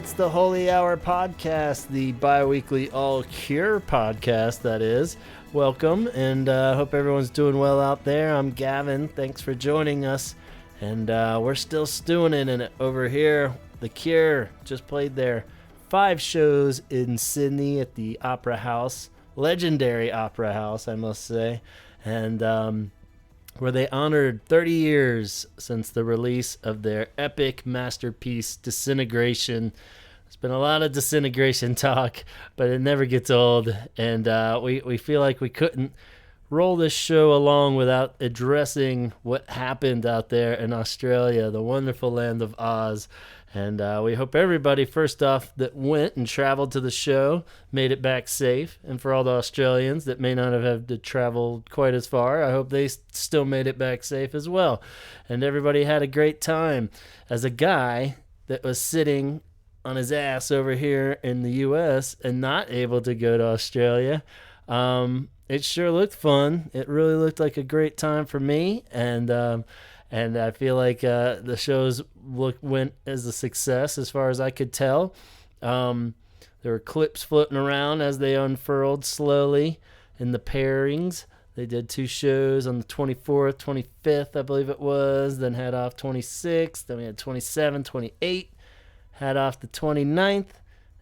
It's the Holy Hour podcast, the bi-weekly All Cure podcast, that is. Welcome, and hope everyone's doing well out there. I'm Gavin. Thanks for joining us. And we're still stewing in it over here. The Cure just played their 5 shows in Sydney at the Opera House. Legendary Opera House, I must say. And where they honored 30 years since the release of their epic masterpiece, Disintegration. There's been a lot of Disintegration talk, but it never gets old. And we feel like we couldn't roll this show along without addressing what happened out there in Australia, the wonderful land of Oz. And we hope everybody, first off, that went and traveled to the show made it back safe. And for all the Australians that may not have had to travel quite as far, I hope they still made it back safe as well. And everybody had a great time. As a guy that was sitting on his ass over here in the U.S. and not able to go to Australia, it sure looked fun. It really looked like a great time for me. And I feel like the shows went as a success as far as I could tell. There were clips floating around as they unfurled slowly in the pairings. They did 2 shows on the 24th, 25th, I believe it was, then had off 26th. Then we had 27, 28, had off the 29th.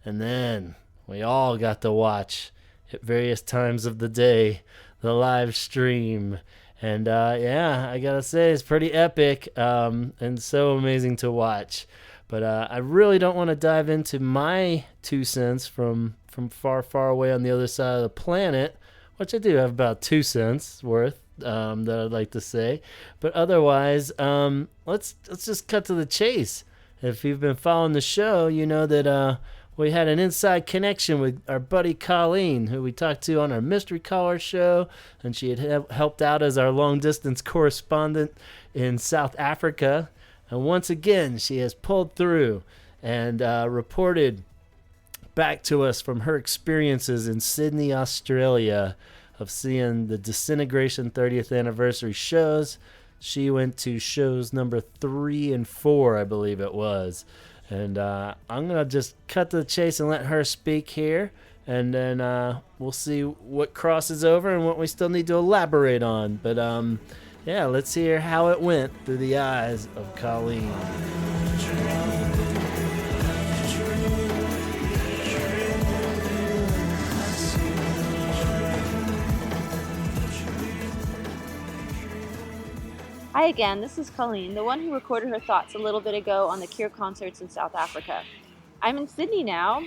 And then we all got to watch at various times of the day the live stream. And I gotta say, it's pretty epic and so amazing to watch. But I really don't want to dive into my 2 cents from far, far away on the other side of the planet, which I do have about 2 cents worth that I'd like to say. But otherwise, let's just cut to the chase. If you've been following the show, you know that we had an inside connection with our buddy Colleen, who we talked to on our Mystery Caller show, and she had helped out as our long-distance correspondent in South Africa. And once again, she has pulled through and reported back to us from her experiences in Sydney, Australia, of seeing the Disintegration 30th anniversary shows. She went to shows number 3 and 4, I believe it was. And I'm going to just cut to the chase and let her speak here. And then we'll see what crosses over and what we still need to elaborate on. But let's hear how it went through the eyes of Colleen. Hi again, this is Colleen, the one who recorded her thoughts a little bit ago on the Cure concerts in South Africa. I'm in Sydney now.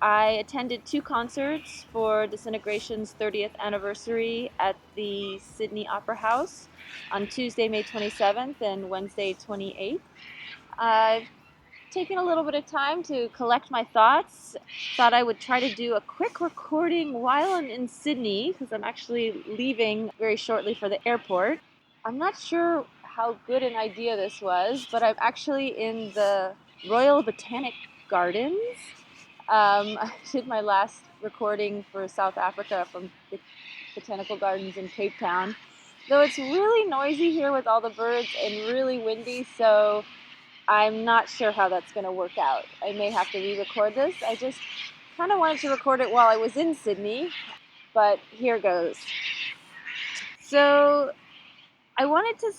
I attended 2 concerts for Disintegration's 30th anniversary at the Sydney Opera House on Tuesday, May 27th and Wednesday, 28th. I've taken a little bit of time to collect my thoughts. Thought I would try to do a quick recording while I'm in Sydney, because I'm actually leaving very shortly for the airport. I'm not sure how good an idea this was, but I'm actually in the Royal Botanic Gardens. I did my last recording for South Africa from the Botanical Gardens in Cape Town. Though it's really noisy here with all the birds and really windy, so I'm not sure how that's going to work out. I may have to re-record this. I just kind of wanted to record it while I was in Sydney, but here goes. So I wanted to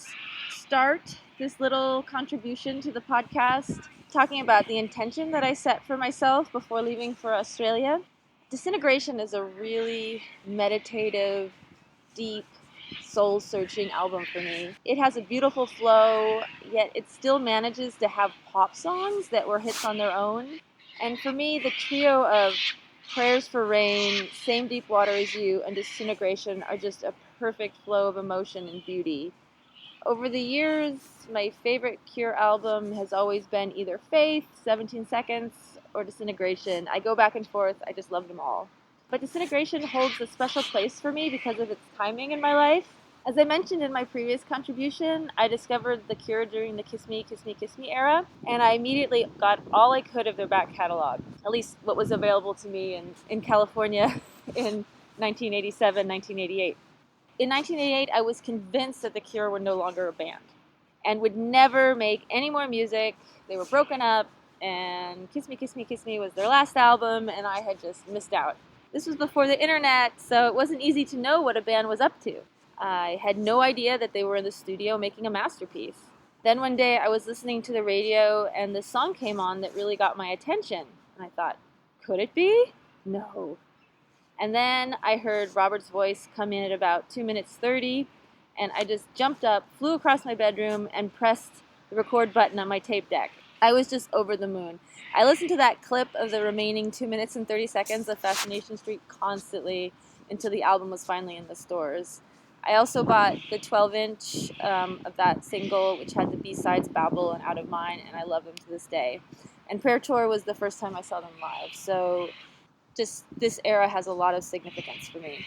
start this little contribution to the podcast talking about the intention that I set for myself before leaving for Australia. Disintegration is a really meditative, deep, soul-searching album for me. It has a beautiful flow, yet it still manages to have pop songs that were hits on their own. And for me, the trio of Prayers for Rain, Same Deep Water as You, and Disintegration are just a perfect flow of emotion and beauty. Over the years, my favorite Cure album has always been either Faith, 17 Seconds, or Disintegration. I go back and forth. I just love them all. But Disintegration holds a special place for me because of its timing in my life. As I mentioned in my previous contribution, I discovered the Cure during the Kiss Me, Kiss Me, Kiss Me era, and I immediately got all I could of their back catalog, at least what was available to me in California in 1987, 1988. In 1988, I was convinced that the Cure were no longer a band and would never make any more music. They were broken up. and Kiss Me, Kiss Me, Kiss Me was their last album, and I had just missed out. This was before the internet, so it wasn't easy to know what a band was up to. I had no idea that they were in the studio making a masterpiece. Then one day I was listening to the radio, and this song came on that really got my attention, and I thought, could it be? No. And then I heard Robert's voice come in at about 2 minutes 30, and I just jumped up, flew across my bedroom, and pressed the record button on my tape deck. I was just over the moon. I listened to that clip of the remaining 2 minutes and 30 seconds of Fascination Street constantly until the album was finally in the stores. I also bought the 12-inch of that single, which had the B-sides Babel and Out of Mind, and I love them to this day. And Prayer Tour was the first time I saw them live, so just this era has a lot of significance for me.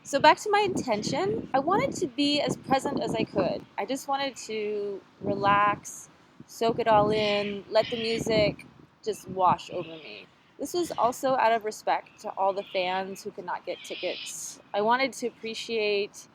So back to my intention, I wanted to be as present as I could. I just wanted to relax, soak it all in, let the music just wash over me. This was also out of respect to all the fans who could not get tickets. I wanted to appreciate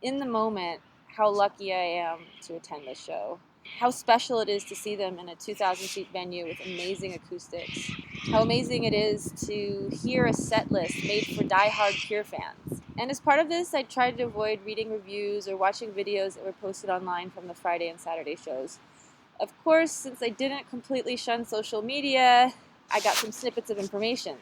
in the moment how lucky I am to attend this show. How special it is to see them in a 2,000-seat venue with amazing acoustics. How amazing it is to hear a set list made for die-hard Cure fans. And as part of this, I tried to avoid reading reviews or watching videos that were posted online from the Friday and Saturday shows. Of course, since I didn't completely shun social media, I got some snippets of information.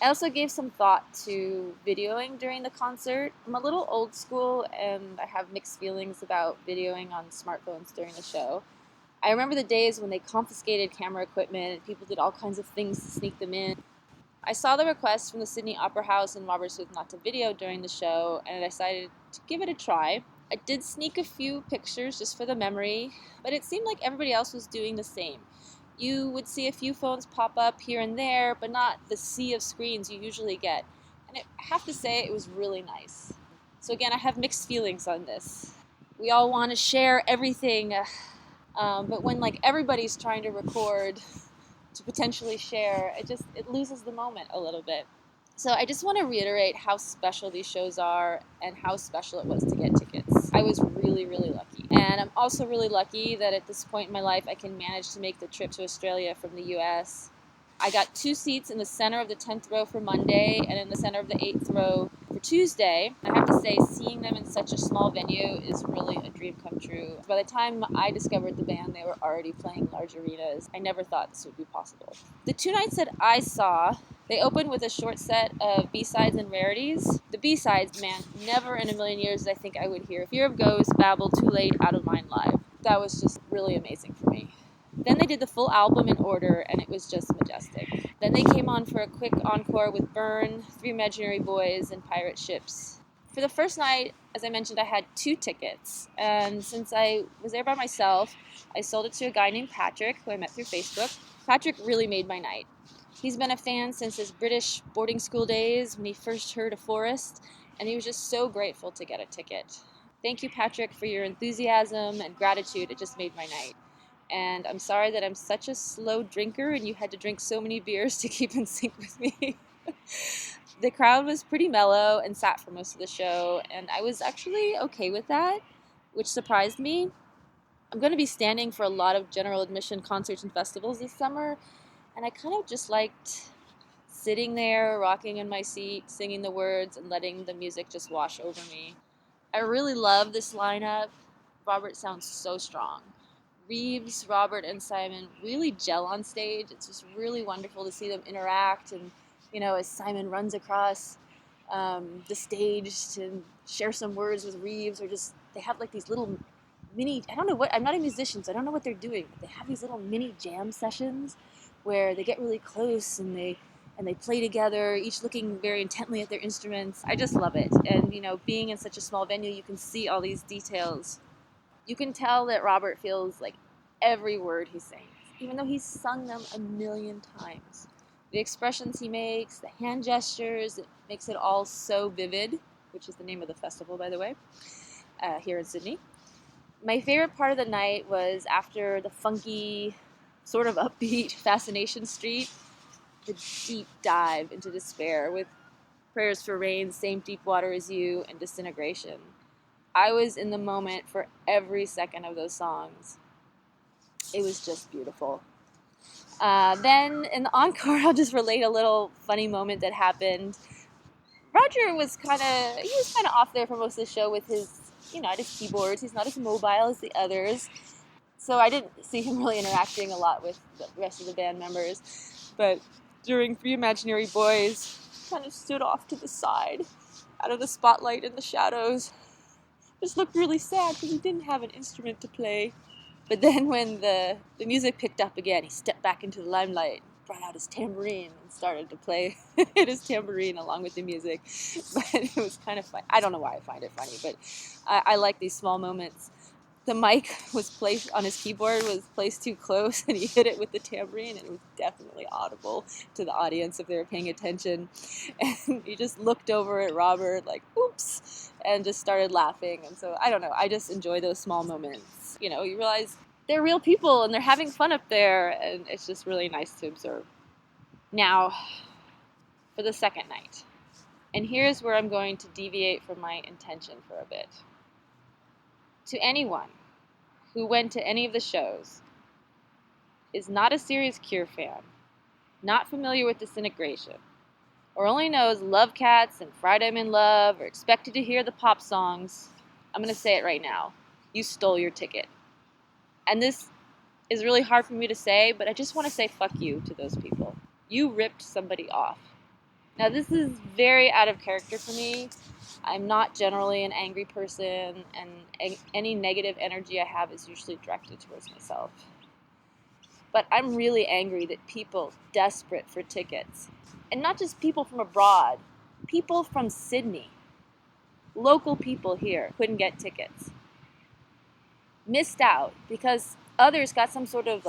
I also gave some thought to videoing during the concert. I'm a little old school and I have mixed feelings about videoing on smartphones during the show. I remember the days when they confiscated camera equipment and people did all kinds of things to sneak them in. I saw the request from the Sydney Opera House and Robert Smith not to video during the show, and I decided to give it a try. I did sneak a few pictures just for the memory, but it seemed like everybody else was doing the same. You would see a few phones pop up here and there, but not the sea of screens you usually get. And I have to say, it was really nice. So again, I have mixed feelings on this. We all want to share everything, but when everybody's trying to record to potentially share, it loses the moment a little bit. So I just want to reiterate how special these shows are and how special it was to get tickets. I was really, really lucky. And I'm also really lucky that at this point in my life I can manage to make the trip to Australia from the US. I got 2 seats in the center of the 10th row for Monday and in the center of the 8th row for Tuesday. I have to say, seeing them in such a small venue is really a dream come true. By the time I discovered the band, they were already playing large arenas. I never thought this would be possible. The 2 nights that I saw, they opened with a short set of B-sides and rarities. The B-sides, man, never in a million years did I think I would hear Fear of Ghosts, Babel, Too Late, Out of Mind live. That was just really amazing for me. Then they did the full album in order, and it was just majestic. Then they came on for a quick encore with Burn, Three Imaginary Boys, and Pirate Ships. For the first night, as I mentioned, I had 2 tickets, and since I was there by myself, I sold it to a guy named Patrick, who I met through Facebook. Patrick really made my night. He's been a fan since his British boarding school days when he first heard of Forest, and he was just so grateful to get a ticket. Thank you, Patrick, for your enthusiasm and gratitude. It just made my night. And I'm sorry that I'm such a slow drinker and you had to drink so many beers to keep in sync with me. The crowd was pretty mellow and sat for most of the show, and I was actually okay with that, which surprised me. I'm going to be standing for a lot of general admission concerts and festivals this summer, and I kind of just liked sitting there, rocking in my seat, singing the words, and letting the music just wash over me. I really love this lineup. Robert sounds so strong. Reeves, Robert, and Simon really gel on stage. It's just really wonderful to see them interact, and as Simon runs across the stage to share some words with Reeves, or just they have these little mini, I don't know what, I'm not a musician, so I don't know what they're doing, but they have these little mini jam sessions where they get really close and they play together, each looking very intently at their instruments. I just love it. And being in such a small venue, you can see all these details. You can tell that Robert feels every word he sings, even though he's sung them a million times. The expressions he makes, the hand gestures, it makes it all so vivid, which is the name of the festival, by the way, here in Sydney. My favorite part of the night was after the funky, sort of upbeat Fascination Street, the deep dive into despair with Prayers for Rain, Same Deep Water as You, and Disintegration. I was in the moment for every second of those songs. It was just beautiful. Then in the encore, I'll just relate a little funny moment that happened. Roger was kind of off there for most of the show with his, at his keyboards. He's not as mobile as the others. So I didn't see him really interacting a lot with the rest of the band members. But during Three Imaginary Boys, kind of stood off to the side, out of the spotlight and the shadows. Just looked really sad because he didn't have an instrument to play. But then when the music picked up again, he stepped back into the limelight, brought out his tambourine, and started to play his tambourine along with the music. But it was kind of fun. I don't know why I find it funny, but I like these small moments. The mic was placed on his keyboard, was placed too close, and he hit it with the tambourine, and it was definitely audible to the audience if they were paying attention. And he just looked over at Robert like, oops, and just started laughing. And so, I don't know, I just enjoy those small moments. You realize they're real people, and they're having fun up there, and it's just really nice to observe. Now, for the second night. And here's where I'm going to deviate from my intention for a bit. To anyone who went to any of the shows, is not a serious Cure fan, not familiar with Disintegration, or only knows Love Cats and Friday I'm in Love, or expected to hear the pop songs, I'm going to say it right now. You stole your ticket. And this is really hard for me to say, but I just want to say fuck you to those people. You ripped somebody off. Now, this is very out of character for me. I'm not generally an angry person, and any negative energy I have is usually directed towards myself. But I'm really angry that people desperate for tickets, and not just people from abroad, people from Sydney, local people here couldn't get tickets. Missed out because others got some sort of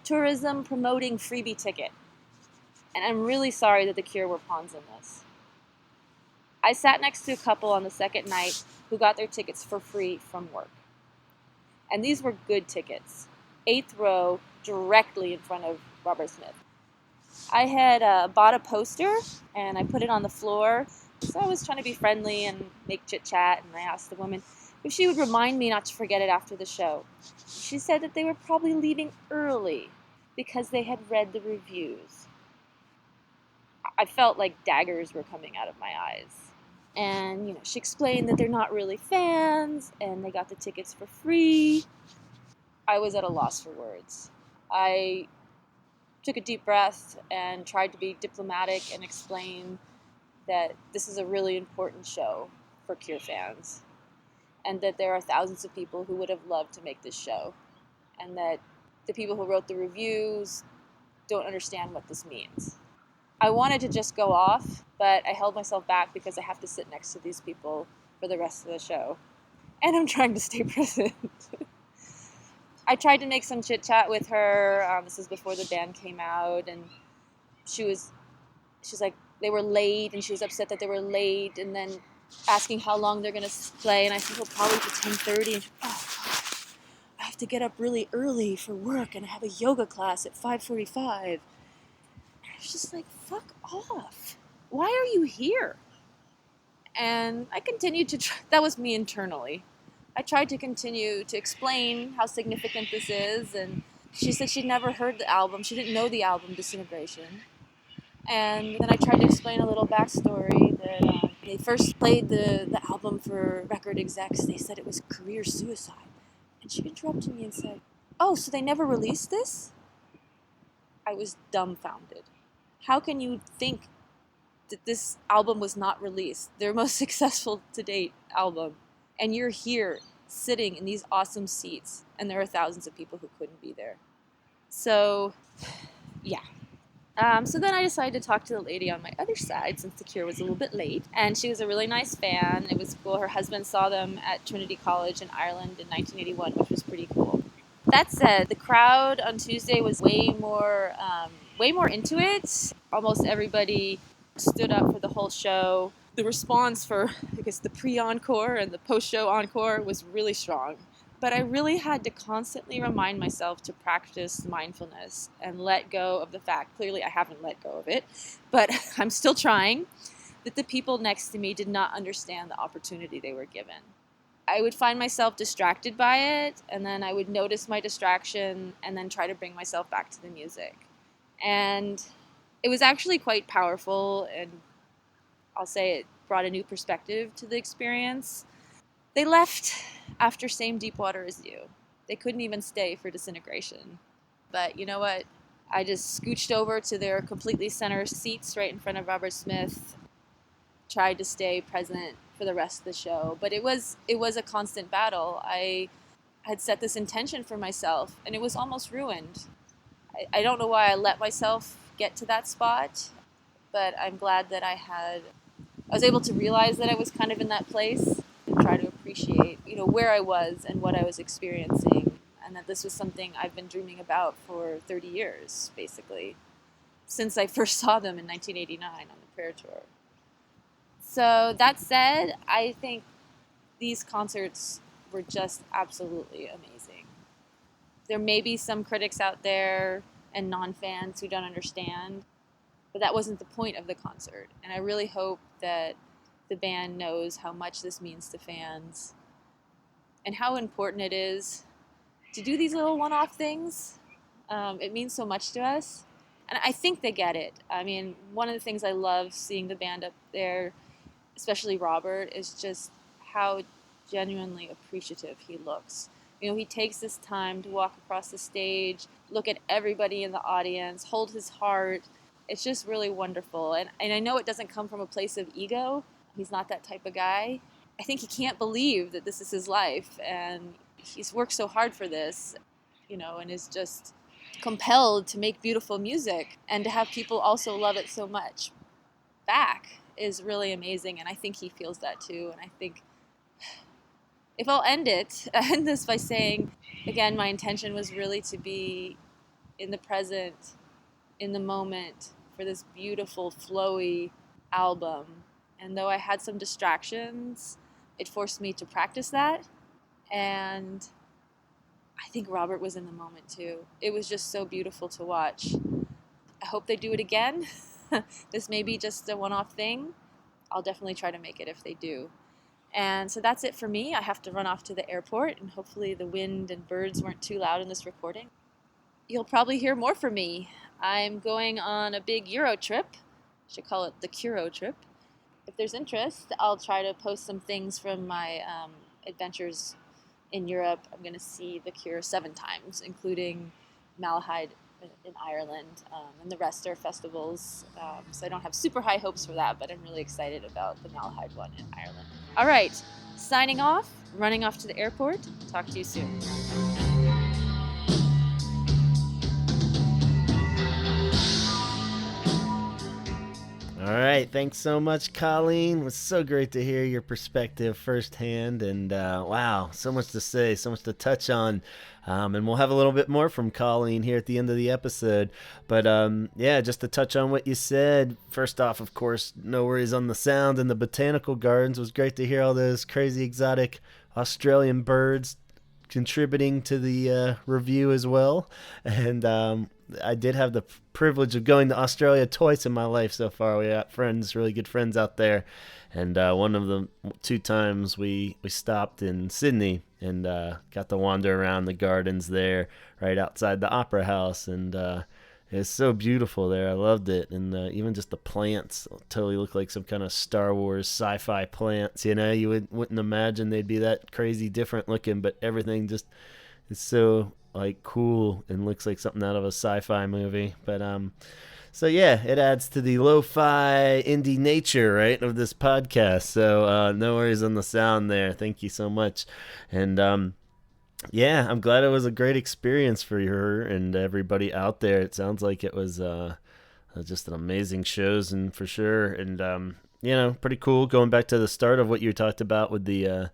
tourism promoting freebie ticket. And I'm really sorry that the Cure were pawns in this. I sat next to a couple on the second night who got their tickets for free from work. And these were good tickets. 8th row, directly in front of Robert Smith. I had bought a poster, and I put it on the floor. So I was trying to be friendly and make chit-chat, and I asked the woman if she would remind me not to forget it after the show. She said that they were probably leaving early because they had read the reviews. I felt like daggers were coming out of my eyes. And, she explained that they're not really fans, and they got the tickets for free. I was at a loss for words. I took a deep breath and tried to be diplomatic and explain that this is a really important show for Cure fans, and that there are thousands of people who would have loved to make this show, and that the people who wrote the reviews don't understand what this means. I wanted to just go off, but I held myself back because I have to sit next to these people for the rest of the show. And I'm trying to stay present. I tried to make some chit-chat with her. This is before the band came out, and she's like, they were late, and she was upset that they were late, and then asking how long they're going to play, and I said, well, probably to 10:30, and she, I have to get up really early for work, and I have a yoga class at 5:45. I was just like, fuck off. Why are you here? And I continued to try. That was me internally. I tried to continue to explain how significant this is, and she said she'd never heard the album. She didn't know the album Disintegration. And then I tried to explain a little backstory that they first played the album for record execs. They said it was career suicide. And she interrupted me and said, oh, so they never released this? I was dumbfounded. How can you think that this album was not released? Their most successful to date album. And you're here sitting in these awesome seats, and there are thousands of people who couldn't be there. So, yeah. So then I decided to talk to the lady on my other side, since the Cure was a little bit late. And she was a really nice fan. It was cool. Her husband saw them at Trinity College in Ireland in 1981, which was pretty cool. That said, the crowd on Tuesday was way more into it. Almost everybody stood up for the whole show. The response for, I guess, the pre-encore and the post-show encore was really strong. But I really had to constantly remind myself to practice mindfulness and let go of the fact, clearly I haven't let go of it, but I'm still trying, that the people next to me did not understand the opportunity they were given. I would find myself distracted by it, and then I would notice my distraction and then try to bring myself back to the music. And it was actually quite powerful, and I'll say it brought a new perspective to the experience. They left after Same Deep Water as You. They couldn't even stay for Disintegration. But you know what? I just scooched over to their completely center seats right in front of Robert Smith, tried to stay present for the rest of the show. But it was a constant battle. I had set this intention for myself, and it was almost ruined. I don't know why I let myself get to that spot, but I'm glad that I was able to realize that I was kind of in that place and try to appreciate, where I was and what I was experiencing, and that this was something I've been dreaming about for 30 years, basically, since I first saw them in 1989 on the Prayer Tour. So that said, I think these concerts were just absolutely amazing. There may be some critics out there and non-fans who don't understand, but that wasn't the point of the concert. And I really hope that the band knows how much this means to fans and how important it is to do these little one-off things. It means so much to us. And I think they get it. I mean, one of the things I love seeing the band up there, especially Robert, is just how genuinely appreciative he looks. He takes this time to walk across the stage, look at everybody in the audience, hold his heart. It's just really wonderful. And I know it doesn't come from a place of ego. He's not that type of guy. I think he can't believe that this is his life, and he's worked so hard for this, and is just compelled to make beautiful music, and to have people also love it so much back is really amazing. And I think he feels that too. And I think if I'll end this by saying, again, my intention was really to be in the present, in the moment, for this beautiful, flowy album. And though I had some distractions, it forced me to practice that. And I think Robert was in the moment too. It was just so beautiful to watch. I hope they do it again. This may be just a one-off thing. I'll definitely try to make it if they do. And so that's it for me. I have to run off to the airport, and hopefully the wind and birds weren't too loud in this recording. You'll probably hear more from me. I'm going on a big Euro trip. I should call it the Curo trip. If there's interest, I'll try to post some things from my adventures in Europe. I'm going to see The Cure 7 times, including Malahide in Ireland, and the rest are festivals. So I don't have super high hopes for that, but I'm really excited about the Malahide one in Ireland. All right, signing off, running off to the airport. Talk to you soon. All right, thanks so much, Colleen. It was so great to hear your perspective firsthand, and wow, so much to say, so much to touch on, and we'll have a little bit more from Colleen here at the end of the episode. But yeah, just to touch on what you said, first off, of course, no worries on the sound in the botanical gardens. It was great to hear all those crazy exotic Australian birds contributing to the review as well. And I did have the privilege of going to Australia twice in my life so far. We got friends, really good friends out there. And one of the 2 times we stopped in Sydney and got to wander around the gardens there right outside the Opera House. And it's so beautiful there. I loved it. And even just the plants totally look like some kind of Star Wars sci-fi plants. You wouldn't imagine they'd be that crazy different looking, but everything just is so like cool and looks like something out of a sci-fi movie. But so yeah, it adds to the lo-fi indie nature, right, of this podcast. So no worries on the sound there. Thank you so much. And yeah, I'm glad it was a great experience for her and everybody out there. It sounds like it was just an amazing shows, and for sure. And pretty cool. Going back to the start of what you talked about with the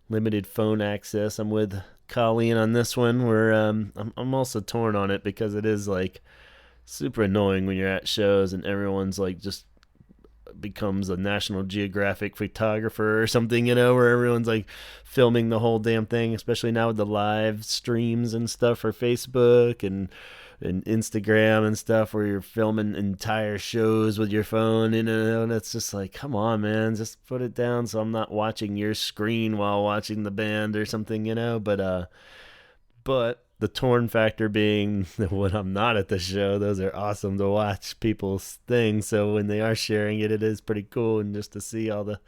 limited phone access, I'm with Colleen on this one. Where I'm also torn on it because it is like super annoying when you're at shows and everyone's like just becomes a National Geographic photographer or something, where everyone's like filming the whole damn thing, especially now with the live streams and stuff for Facebook. And and Instagram and stuff where you're filming entire shows with your phone, and it's just like, come on, man, just put it down so I'm not watching your screen while watching the band or something, but the torn factor being when I'm not at the show, those are awesome to watch people's things. So when they are sharing it, it is pretty cool, and just to see all the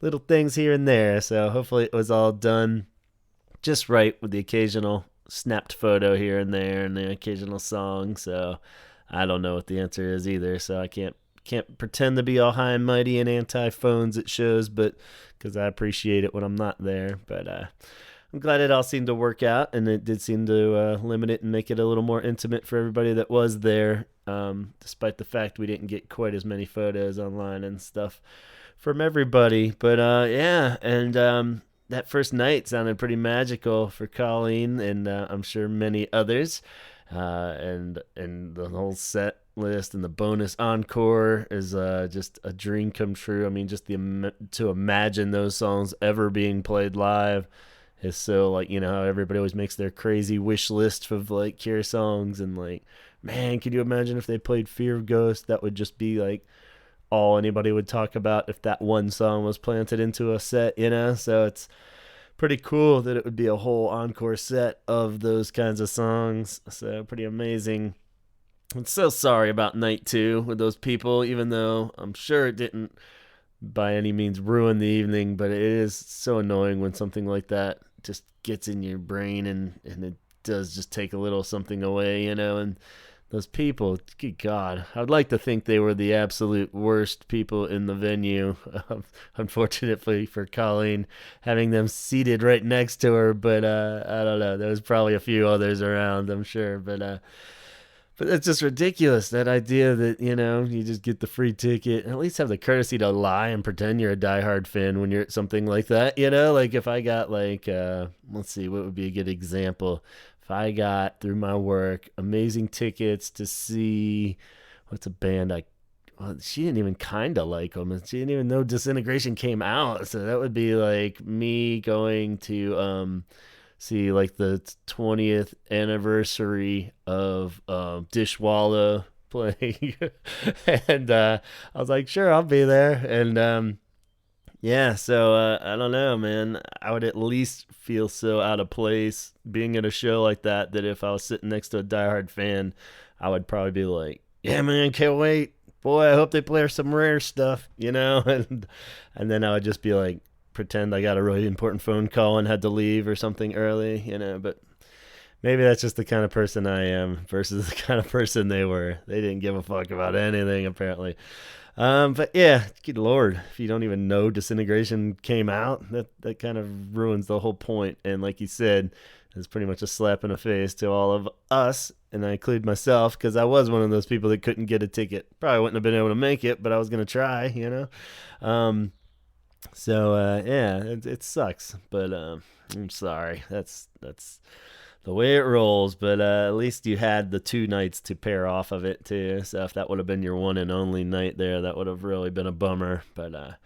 little things here and there. So hopefully it was all done just right with the occasional snapped photo here and there and the occasional song. So I don't know what the answer is either. So I can't pretend to be all high and mighty and anti-phones at shows, but because I appreciate it when I'm not there. But I'm glad it all seemed to work out, and it did seem to limit it and make it a little more intimate for everybody that was there, despite the fact we didn't get quite as many photos online and stuff from everybody. But yeah, and that first night sounded pretty magical for Colleen, and I'm sure many others. And the whole set list and the bonus encore is just a dream come true. I mean, just to imagine those songs ever being played live is so, like, how everybody always makes their crazy wish list of like Cure songs, and like, man, could you imagine if they played Fear of Ghost? That would just be like all anybody would talk about if that one song was planted into a set, so it's pretty cool that it would be a whole encore set of those kinds of songs. So pretty amazing. I'm so sorry about night 2 with those people, even though I'm sure it didn't by any means ruin the evening, but it is so annoying when something like that just gets in your brain, and it does just take a little something away, and those people, good God, I'd like to think they were the absolute worst people in the venue. Unfortunately for Colleen, having them seated right next to her, but I don't know, there was probably a few others around, I'm sure, but it's just ridiculous, that idea that, you just get the free ticket and at least have the courtesy to lie and pretend you're a diehard fan when you're at something like that, like if I got like, let's see, what would be a good example? If I got, through my work, amazing tickets to see, what's a band she didn't even kind of like them, and she didn't even know Disintegration came out, so that would be like me going to, see like the 20th anniversary of Dishwalla playing, and I was like, sure, I'll be there, and yeah, so I don't know, man. I would at least feel so out of place being at a show like that if I was sitting next to a diehard fan, I would probably be like, yeah, man, can't wait. Boy, I hope they play some rare stuff, and then I would just be like, pretend I got a really important phone call and had to leave or something early, but maybe that's just the kind of person I am versus the kind of person they were. They didn't give a fuck about anything, apparently. But yeah, good Lord, if you don't even know Disintegration came out, that kind of ruins the whole point. And like you said, it's pretty much a slap in the face to all of us, and I include myself, because I was one of those people that couldn't get a ticket. Probably wouldn't have been able to make it, but I was going to try, So yeah, it sucks, but I'm sorry. That's the way it rolls. But at least you had the 2 nights to pair off of it too. So if that would have been your one and only night there, that would have really been a bummer. But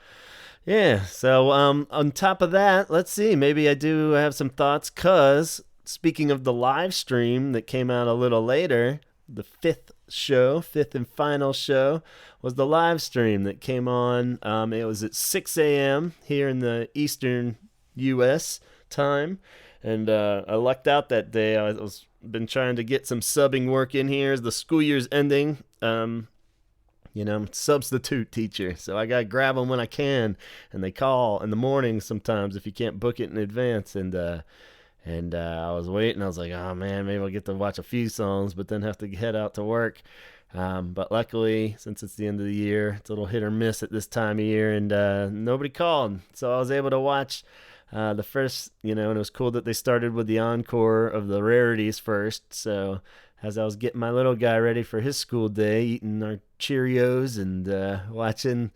yeah. So on top of that, let's see. Maybe I do have some thoughts. Cause speaking of the live stream that came out a little later, the 5th and final show was the live stream that came on. It was at 6 a.m. here in the Eastern U.S. time, and I lucked out that day. I was been trying to get some subbing work in here as the school year's ending. I'm substitute teacher, so I gotta grab them when I can, and they call in the morning sometimes if you can't book it in advance, and I was waiting. I was like, oh man, maybe I'll get to watch a few songs, but then have to head out to work. But luckily, since it's the end of the year, it's a little hit or miss at this time of year, and nobody called. So I was able to watch the first, and it was cool that they started with the encore of the rarities first. So as I was getting my little guy ready for his school day, eating our Cheerios and watching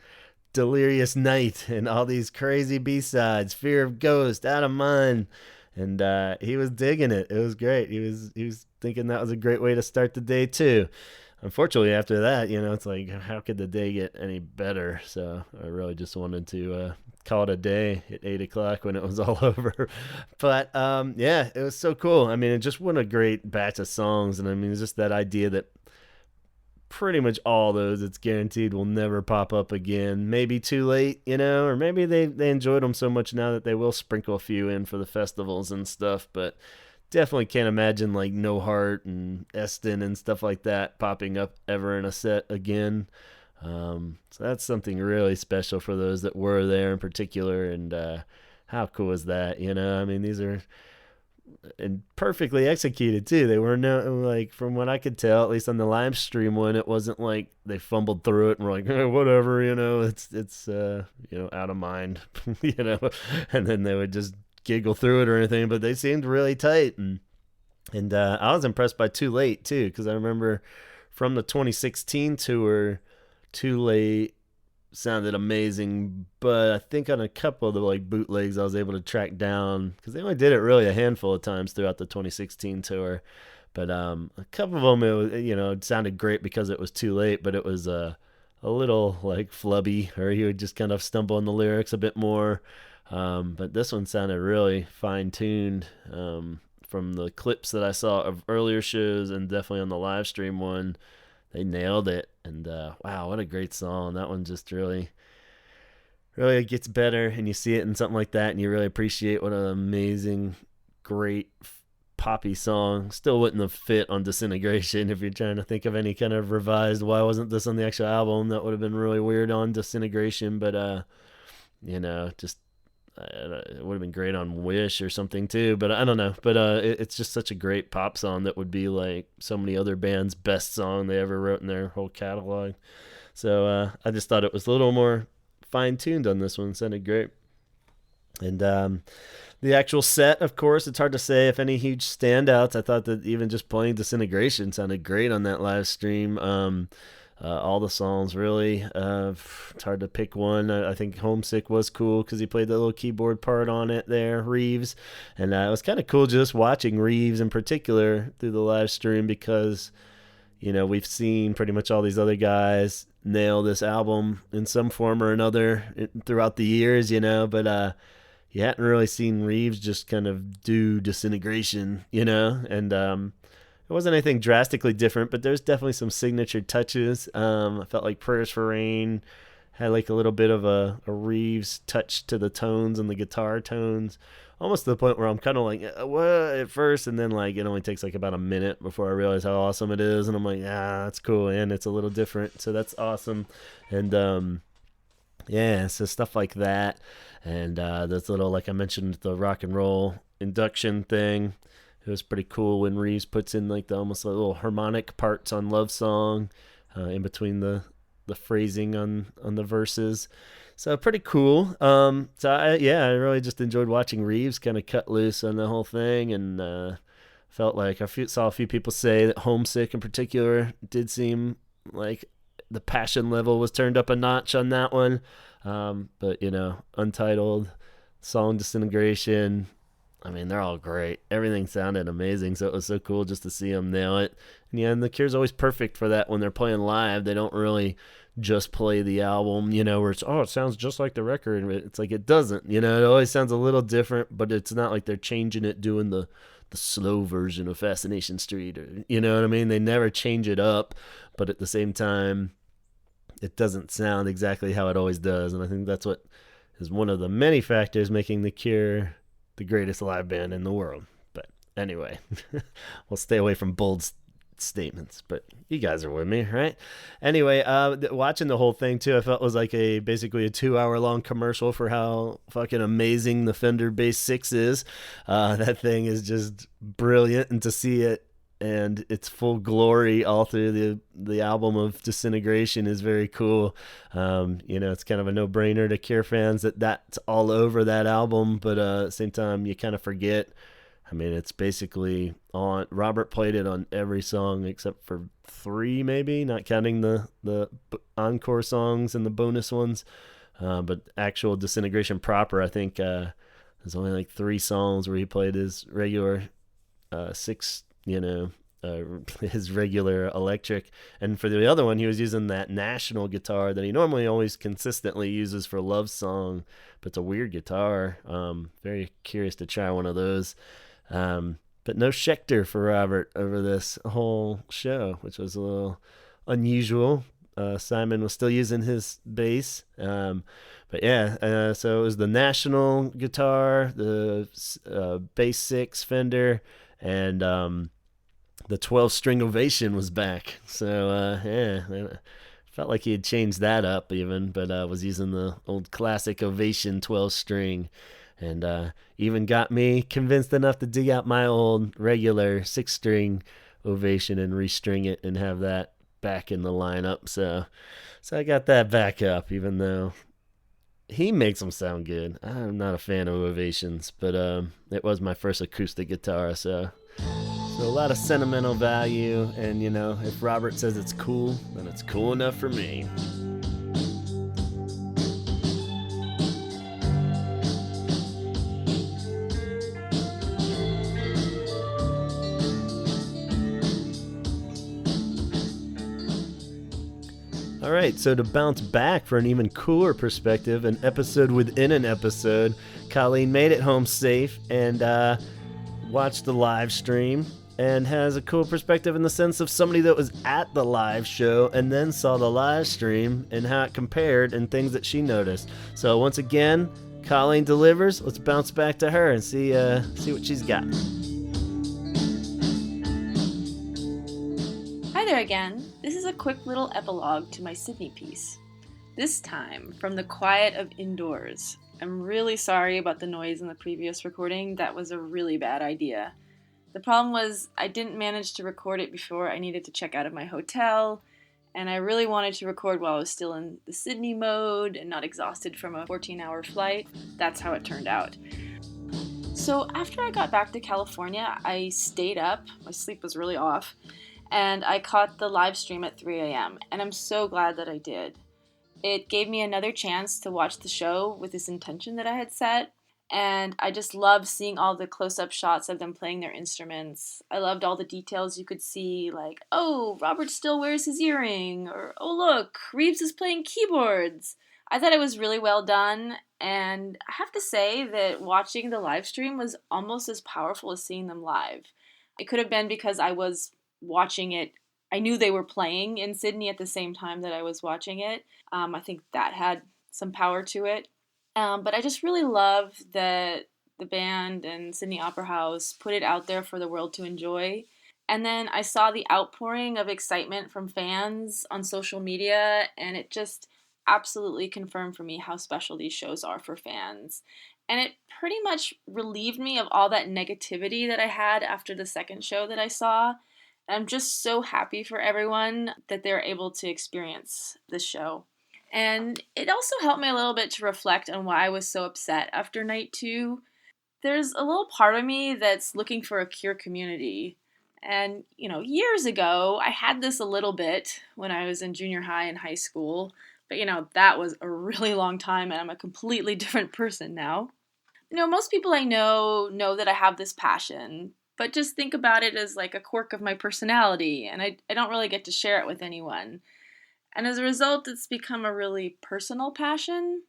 Delirious Night and all these crazy B-sides, Fear of Ghost, Out of Mind. And he was digging it. It was great. He was thinking that was a great way to start the day too. Unfortunately, after that, it's like, how could the day get any better? So I really just wanted to call it a day at 8 o'clock when it was all over. But yeah, it was so cool. I mean, it just what a great batch of songs. And I mean, it's just that idea that pretty much all those, it's guaranteed, will never pop up again. Maybe too late, or maybe they enjoyed them so much now that they will sprinkle a few in for the festivals and stuff. But definitely can't imagine like No Heart and Eston and stuff like that popping up ever in a set again. So that's something really special for those that were there in particular. And how cool is that? I mean, these are and perfectly executed too. They were like, from what I could tell, at least on the live stream one, it wasn't like they fumbled through it and were like, whatever, it's out of mind, and then they would just giggle through it or anything. But they seemed really tight, and I was impressed by Too Late too, because I remember from the 2016 tour, Too Late sounded amazing, but I think on a couple of the like bootlegs I was able to track down, because they only did it really a handful of times throughout the 2016 tour, but a couple of them, it was, it sounded great because it was Too Late, but it was a little like flubby, or he would just kind of stumble on the lyrics a bit more, but this one sounded really fine-tuned. From the clips that I saw of earlier shows and definitely on the live stream one, they nailed it. And wow, what a great song. That one just really gets better, and you see it in something like that and you really appreciate what an amazing, great poppy song. Still wouldn't have fit on Disintegration. If you're trying to think of any kind of revised, why wasn't this on the actual album, that would have been really weird on Disintegration. But just it would have been great on Wish or something too, but I don't know. But it's just such a great pop song that would be like so many other bands' best song they ever wrote in their whole catalog. So I just thought it was a little more fine-tuned on this one. It sounded great. And the actual set, of course, it's hard to say if any huge standouts. I thought that even just playing Disintegration sounded great on that live stream. All the songs, really. It's hard to pick one. I think Homesick was cool because he played that little keyboard part on it there, Reeves. And it was kind of cool just watching Reeves in particular through the live stream, because, we've seen pretty much all these other guys nail this album in some form or another throughout the years, but you hadn't really seen Reeves just kind of do Disintegration, and it wasn't anything drastically different, but there's definitely some signature touches. I felt like Prayers for Rain had like a little bit of a Reeves touch to the tones and the guitar tones, almost to the point where I'm kind of like, what at first, and then like it only takes like about a minute before I realize how awesome it is, and I'm like, that's cool, and it's a little different, so that's awesome. And yeah, so stuff like that, and this little, like I mentioned, the rock and roll induction thing. It was pretty cool when Reeves puts in like the almost like little harmonic parts on Love Song in between the phrasing on the verses. So pretty cool. I really just enjoyed watching Reeves kind of cut loose on the whole thing, and felt like saw a few people say that Homesick in particular did seem like the passion level was turned up a notch on that one. But Untitled, song Disintegration, I mean, they're all great. Everything sounded amazing, so it was so cool just to see them nail it. And yeah, and The Cure's always perfect for that when they're playing live. They don't really just play the album, where it's, it sounds just like the record. It's like it doesn't, it always sounds a little different, but it's not like they're changing it, doing the slow version of Fascination Street, or you know what I mean? They never change it up, but at the same time, it doesn't sound exactly how it always does. And I think that's what is one of the many factors making The Cure the greatest live band in the world. But anyway, we'll stay away from bold statements, but you guys are with me, right? Anyway, watching the whole thing too, I felt was like basically a 2-hour long commercial for how fucking amazing the Fender Bass 6 is. That thing is just brilliant, and to see it and its full glory all through the album of Disintegration is very cool. It's kind of a no-brainer to Cure fans that's all over that album, but at the same time, you kind of forget. I mean, it's basically on. Robert played it on every song except for 3, maybe, not counting the encore songs and the bonus ones. But actual Disintegration proper, I think there's only like 3 songs where he played his regular 6, his regular electric. And for the other one, he was using that National guitar that he normally always consistently uses for Love Song, but it's a weird guitar. Very curious to try one of those. But no Schecter for Robert over this whole show, which was a little unusual. Simon was still using his bass. But yeah, so it was the National guitar, the bass 6 Fender, and the 12-string Ovation was back. So yeah, felt like he had changed that up even, but was using the old classic Ovation 12-string. And even got me convinced enough to dig out my old regular 6-string Ovation and restring it and have that back in the lineup. So I got that back up, even though he makes them sound good. I'm not a fan of Ovations, but it was my first acoustic guitar, so a lot of sentimental value. And if Robert says it's cool, then it's cool enough for me. All right, so to bounce back for an even cooler perspective, an episode within an episode, Colleen made it home safe and watched the live stream and has a cool perspective in the sense of somebody that was at the live show and then saw the live stream and how it compared and things that she noticed. So once again, Colleen delivers. Let's bounce back to her and see what she's got. Hi there again. This is a quick little epilogue to my Sydney piece. This time from the quiet of indoors. I'm really sorry about the noise in the previous recording. That was a really bad idea. The problem was I didn't manage to record it before I needed to check out of my hotel, and I really wanted to record while I was still in the Sydney mode and not exhausted from a 14-hour flight. That's how it turned out. So after I got back to California, I stayed up. My sleep was really off. And I caught the live stream at 3 a.m., and I'm so glad that I did. It gave me another chance to watch the show with this intention that I had set, and I just loved seeing all the close-up shots of them playing their instruments. I loved all the details you could see, like, oh, Robert still wears his earring, or, oh, look, Reeves is playing keyboards. I thought it was really well done, and I have to say that watching the live stream was almost as powerful as seeing them live. It could have been because I was watching it. I knew they were playing in Sydney at the same time that I was watching it. I think that had some power to it. But I just really love that the band and Sydney Opera House put it out there for the world to enjoy. And then I saw the outpouring of excitement from fans on social media, and it just absolutely confirmed for me how special these shows are for fans. And it pretty much relieved me of all that negativity that I had after the second show that I saw. I'm just so happy for everyone that they're able to experience this show. And it also helped me a little bit to reflect on why I was so upset after night 2. There's a little part of me that's looking for a Cure community. And, years ago, I had this a little bit when I was in junior high and high school. But, that was a really long time, and I'm a completely different person now. Most people I know that I have this passion, but just think about it as like a quirk of my personality, and I don't really get to share it with anyone. And as a result, it's become a really personal passion.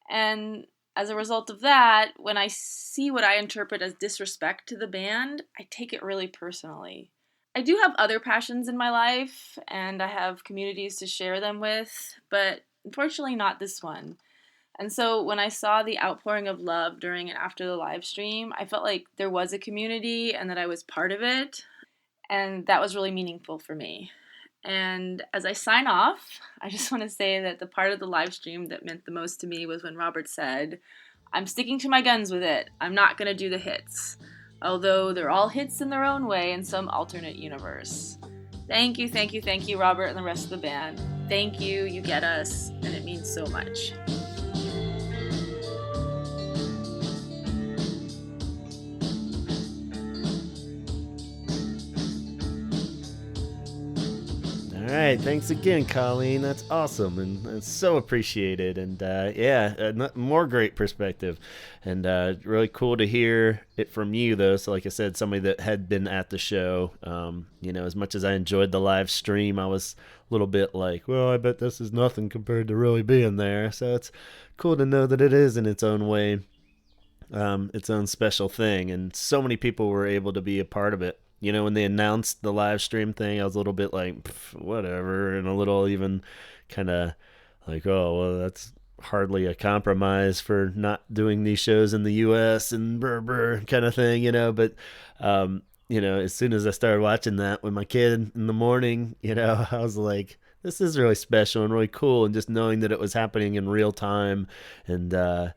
And as a result of that, when I see what I interpret as disrespect to the band, I take it really personally. I do have other passions in my life, and I have communities to share them with, but unfortunately not this one. And so when I saw the outpouring of love during and after the live stream, I felt like there was a community and that I was part of it. And that was really meaningful for me. And as I sign off, I just want to say that the part of the live stream that meant the most to me was when Robert said, "I'm sticking to my guns with it. I'm not going to do the hits. Although they're all hits in their own way in some alternate universe." Thank you, Robert and the rest of the band. Thank you, you get us, and it means so much. All right. Thanks again, Colleen. That's awesome, and it's so appreciated. And more great perspective, and really cool to hear it from you, though. So, like I said, somebody that had been at the show. As much as I enjoyed the live stream, I was a little bit like, well, I bet this is nothing compared to really being there. So it's cool to know that it is in its own way, its own special thing, and so many people were able to be a part of it. When they announced the live stream thing, I was a little bit like, whatever, and a little even kind of like, oh, well, that's hardly a compromise for not doing these shows in the U.S. and kind of thing, But, as soon as I started watching that with my kid in the morning, I was like, this is really special and really cool. And just knowing that it was happening in real time and,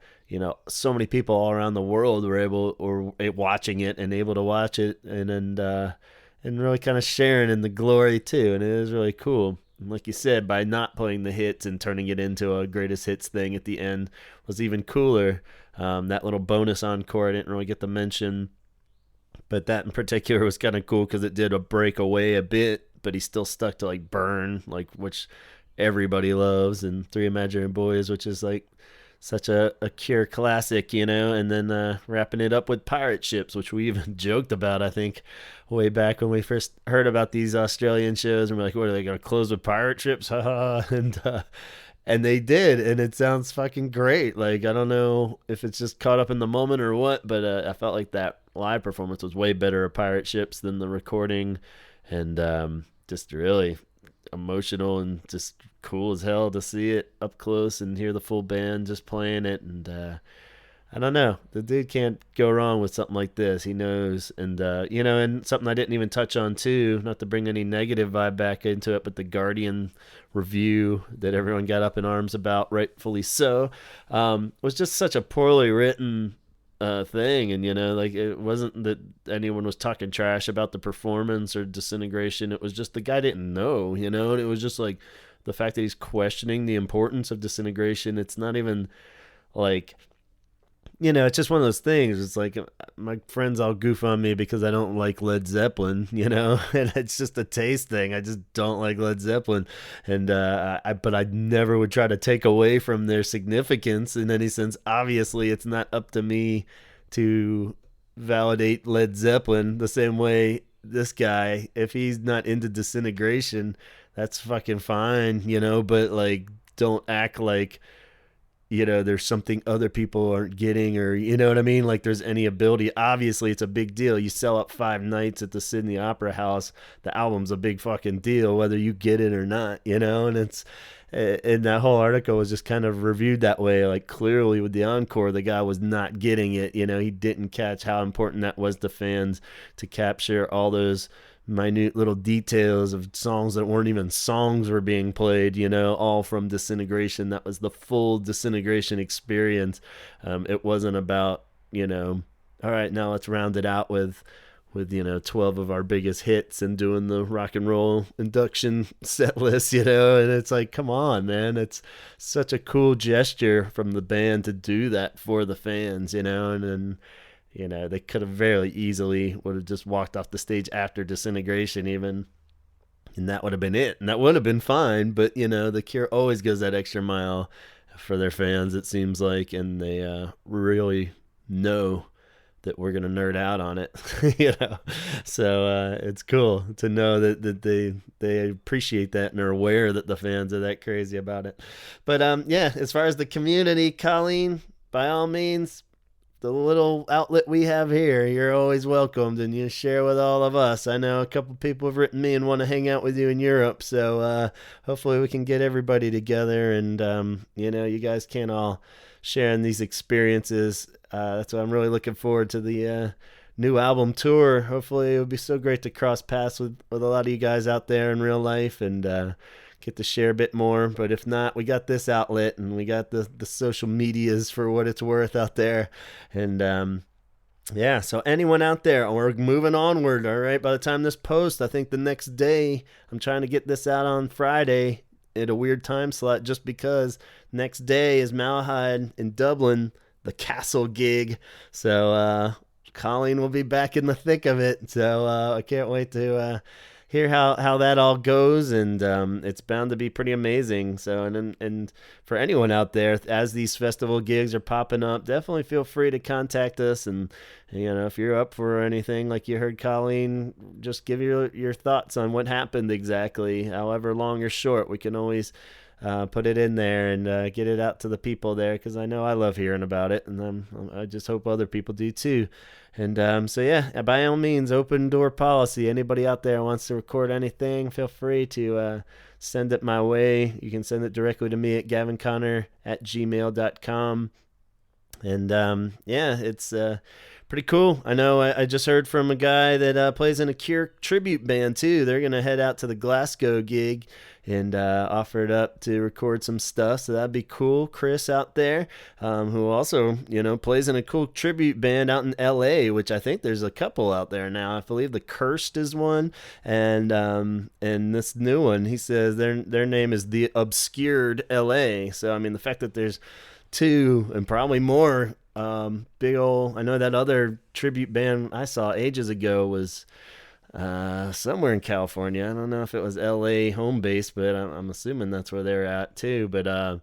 so many people all around the world were watching it and able to watch it and really kind of sharing in the glory too. And it was really cool. And like you said, by not playing the hits and turning it into a greatest hits thing at the end was even cooler. That little bonus encore I didn't really get to mention, but that in particular was kind of cool because it did a break away a bit, but he still stuck to like Burn, like which everybody loves, and Three Imaginary Boys, which is like such a Cure classic, and then wrapping it up with Pirate Ships, which we even joked about, I think, way back when we first heard about these Australian shows, and we're like, what, are they going to close with Pirate Ships? And they did, and it sounds fucking great. Like, I don't know if it's just caught up in the moment or what, but I felt like that live performance was way better of Pirate Ships than the recording, and just really emotional and just cool as hell to see it up close and hear the full band just playing it. And I don't know, the dude can't go wrong with something like this. He knows. And and something I didn't even touch on too, not to bring any negative vibe back into it, but the Guardian review that everyone got up in arms about, rightfully so, was just such a poorly written thing. And like, it wasn't that anyone was talking trash about the performance or Disintegration. It was just the guy didn't know, and it was just like the fact that he's questioning the importance of Disintegration. It's not even like, it's just one of those things. It's like my friends all goof on me because I don't like Led Zeppelin, and it's just a taste thing. I just don't like Led Zeppelin, and but I never would try to take away from their significance in any sense. Obviously, it's not up to me to validate Led Zeppelin the same way this guy. If he's not into Disintegration, that's fucking fine, but like, don't act like there's something other people aren't getting, or what I mean? Like, there's any ability. Obviously, it's a big deal. You sell up 5 nights at the Sydney Opera House. The album's a big fucking deal, whether you get it or not, and and that whole article was just kind of reviewed that way. Like, clearly with the encore, the guy was not getting it. He didn't catch how important that was to fans to capture all those minute little details of songs that weren't even songs were being played, all from Disintegration. That was the full Disintegration experience. It wasn't about, all right, now let's round it out with 12 of our biggest hits and doing the rock and roll induction set list, and it's like, come on, man. It's such a cool gesture from the band to do that for the fans, and then they could have very easily would have just walked off the stage after Disintegration even, and that would have been it, and that would have been fine. But the Cure always goes that extra mile for their fans, it seems like, and they really know that we're gonna nerd out on it, So it's cool to know that they appreciate that and are aware that the fans are that crazy about it. But as far as the community, Colleen, by all means, the little outlet we have here, you're always welcomed, and you share with all of us. I know a couple people have written me and want to hang out with you in Europe, so hopefully we can get everybody together, and you guys can all share in these experiences. That's why I'm really looking forward to the new album tour. Hopefully it would be so great to cross paths with a lot of you guys out there in real life, and get to share a bit more. But if not, we got this outlet, and we got the social medias for what it's worth out there. And so anyone out there, we're moving onward. All right, by the time this posts, I think the next day, I'm trying to get this out on Friday at a weird time slot, just because next day is Malahide in Dublin, the Castle gig. So Colleen will be back in the thick of it, so I can't wait to hear how that all goes, and it's bound to be pretty amazing. So, and for anyone out there, as these festival gigs are popping up, definitely feel free to contact us. And if you're up for anything, like you heard Colleen, just give your thoughts on what happened exactly, however long or short. We can always put it in there and get it out to the people there, because I know I love hearing about it, and I just hope other people do too. And so yeah, by all means, open door policy. Anybody out there wants to record anything, feel free to send it my way. You can send it directly to me at gavinconnor@gmail.com. And yeah, it's pretty cool. I know I just heard from a guy that plays in a Cure tribute band too. They're going to head out to the Glasgow gig and offered up to record some stuff. So that'd be cool. Chris out there, who also, plays in a cool tribute band out in LA, which I think there's a couple out there now. I believe the Cursed is one. And this new one, he says their name is the Obscured LA. So, I mean, the fact that there's two and probably more big old, I know that other tribute band I saw ages ago was somewhere in California. I don't know if it was LA home base, but I'm assuming that's where they're at too. But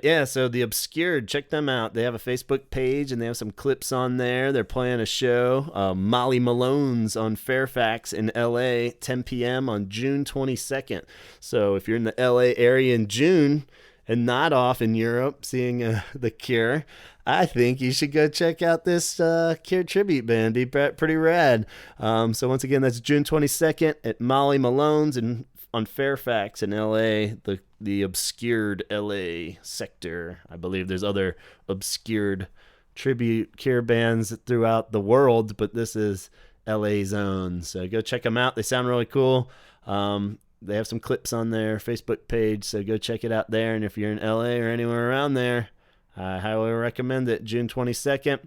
yeah, so the Obscured, check them out. They have a Facebook page and they have some clips on there. They're playing a show, Molly Malone's on Fairfax in LA, 10 p.m. on June 22nd. So if you're in the LA area in June and not off in Europe seeing The Cure, I think you should go check out this Cure tribute band. Be pretty rad. So once again, that's June 22nd at Molly Malone's on Fairfax in LA, the Obscured LA sector. I believe there's other obscured tribute Cure bands throughout the world, but this is LA's own. So go check them out. They sound really cool. They have some clips on their Facebook page, so go check it out there. And if you're in LA or anywhere around there, I highly recommend it. June 22nd.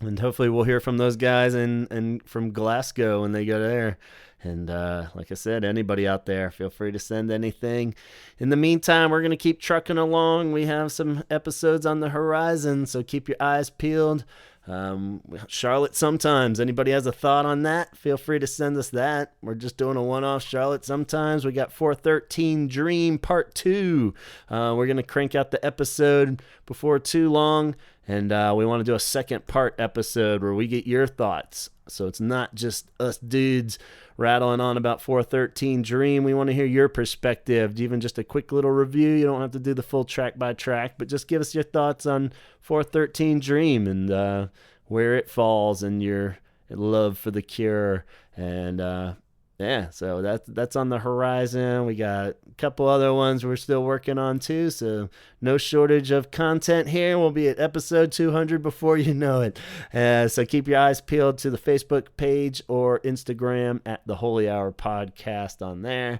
And hopefully we'll hear from those guys and from Glasgow when they go there. And like I said, anybody out there, feel free to send anything. In the meantime, we're going to keep trucking along. We have some episodes on the horizon, so keep your eyes peeled. Charlotte Sometimes. Anybody has a thought on that? Feel free to send us that. We're just doing a one-off Charlotte Sometimes. We got 413 Dream Part 2. We're going to crank out the episode before too long, and we want to do a second part episode where we get your thoughts. So it's not just us dudes rattling on about 413 Dream. We want to hear your perspective, even just a quick little review. You don't have to do the full track by track, but just give us your thoughts on 413 Dream and where it falls in your love for The Cure. And yeah, so that's on the horizon. We got a couple other ones we're still working on too, so no shortage of content here. We'll be at episode 200 before you know it. So keep your eyes peeled to the Facebook page or Instagram at the Holy Hour Podcast on there.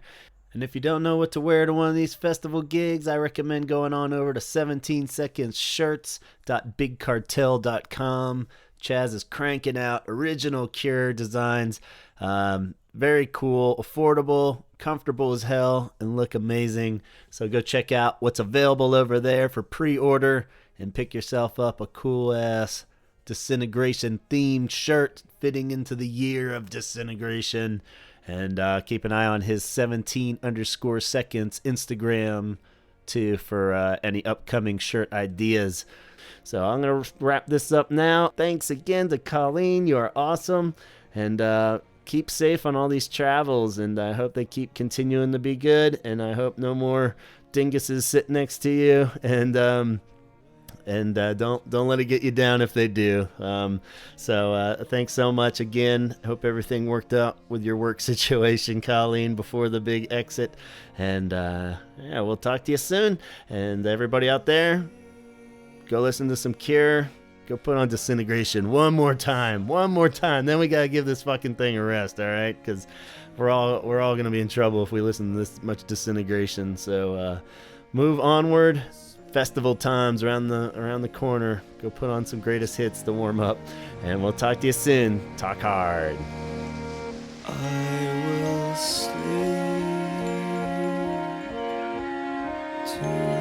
And if you don't know what to wear to one of these festival gigs, I recommend going on over to 17secondsshirts.bigcartel.com. Chaz is cranking out original Cure designs. Very cool, affordable, comfortable as hell, and look amazing. So go check out what's available over there for pre-order and pick yourself up a cool-ass Disintegration themed shirt fitting into the year of Disintegration. And keep an eye on his 17_seconds Instagram too for any upcoming shirt ideas. So I'm going to wrap this up now. Thanks again to Colleen. You are awesome. And keep safe on all these travels. And I hope they keep continuing to be good. And I hope no more dinguses sit next to you. And don't let it get you down if they do. So thanks so much again. Hope everything worked out with your work situation, Colleen, before the big exit. And yeah, we'll talk to you soon. And everybody out there, go listen to some Cure. Go put on Disintegration one more time. Then we gotta give this fucking thing a rest, all right? Because we're all gonna be in trouble if we listen to this much Disintegration. So move onward. Festival times around the corner. Go put on some greatest hits to warm up, and we'll talk to you soon. Talk hard. I will sleep tonight.